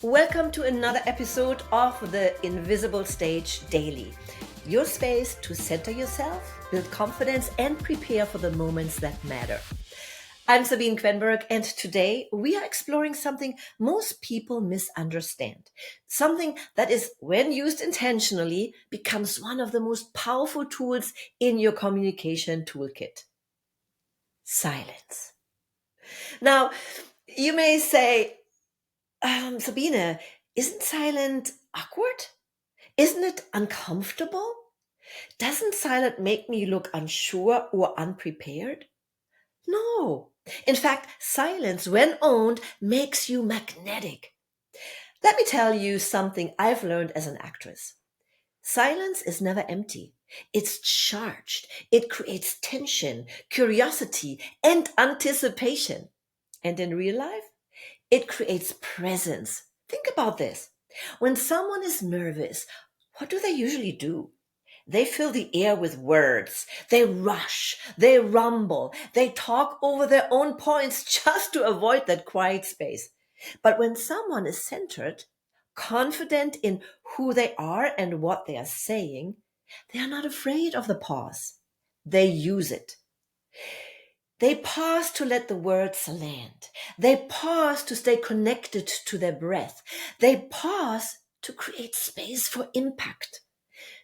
Welcome to another episode of the Invisible Stage Daily, your space to center yourself, build confidence, and prepare for the moments that matter. I'm Sabine Quenberg, and today we are exploring something most people misunderstand. Something that is, when used intentionally, becomes one of the most powerful tools in your communication toolkit. Silence. Now, you may say, Sabine, isn't silent awkward? Isn't it uncomfortable? Doesn't silent make me look unsure or unprepared? No. In fact, silence, when owned, makes you magnetic. Let me tell you something I've learned as an actress. Silence is never empty. It's charged. It creates tension, curiosity, and anticipation. And in real life, it creates presence. Think about this. When someone is nervous, what do they usually do? They fill the air with words. They rush. They rumble. They talk over their own points just to avoid that quiet space. But when someone is centered, confident in who they are and what they are saying, they are not afraid of the pause. They use it. They pause to let the words land. They pause to stay connected to their breath. They pause to create space for impact.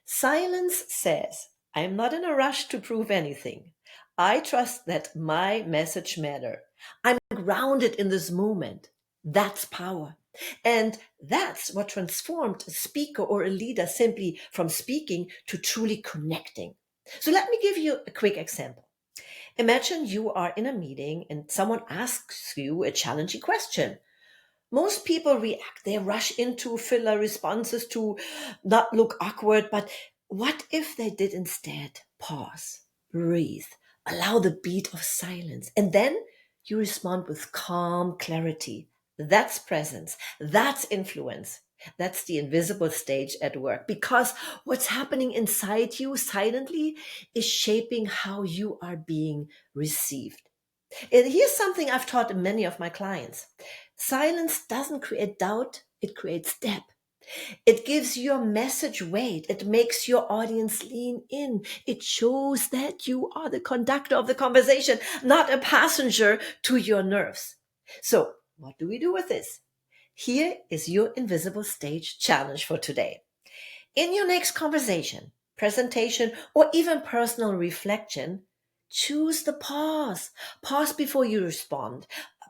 Silence says, I am not in a rush to prove anything. I trust that my message matters. I'm grounded in this moment. That's power. And that's what transformed a speaker or a leader simply from speaking to truly connecting. So let me give you a quick example. Imagine you are in a meeting and someone asks you a challenging question. Most people react. They rush into filler responses to not look awkward. But what if they did instead pause, breathe, allow the beat of silence, and then you respond with calm clarity? That's presence. That's influence. That's the invisible stage at work, because what's happening inside you silently is shaping how you are being received. And here's something I've taught many of my clients. Silence doesn't create doubt, it creates depth. It gives your message weight. It makes your audience lean in. It shows that you are the conductor of the conversation, not a passenger to your nerves. So, what do we do with this? Here is your invisible stage challenge for today. In your next conversation, presentation, or even personal reflection, choose the pause. Pause before you respond.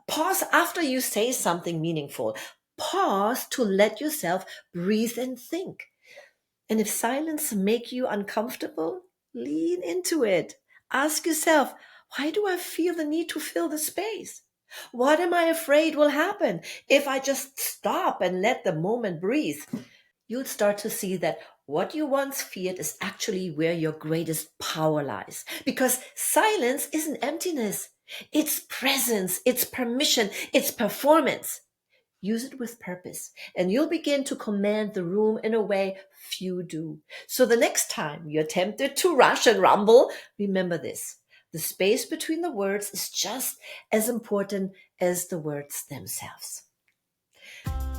Pause after you say something meaningful. Pause to let yourself breathe and think. And if silence make you uncomfortable, lean into it. Ask yourself, why do I feel the need to fill the space? What am I afraid will happen if I just stop and let the moment breathe? You'll start to see that what you once feared is actually where your greatest power lies. Because silence isn't emptiness. It's presence, it's permission, it's performance. Use it with purpose, and you'll begin to command the room in a way few do. So the next time you're tempted to rush and rumble, remember this. The space between the words is just as important as the words themselves.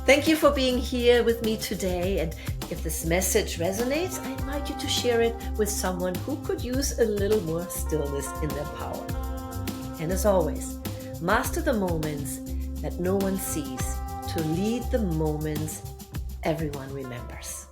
Thank you for being here with me today. And if this message resonates, I invite you to share it with someone who could use a little more stillness in their power. And as always, master the moments that no one sees to lead the moments everyone remembers.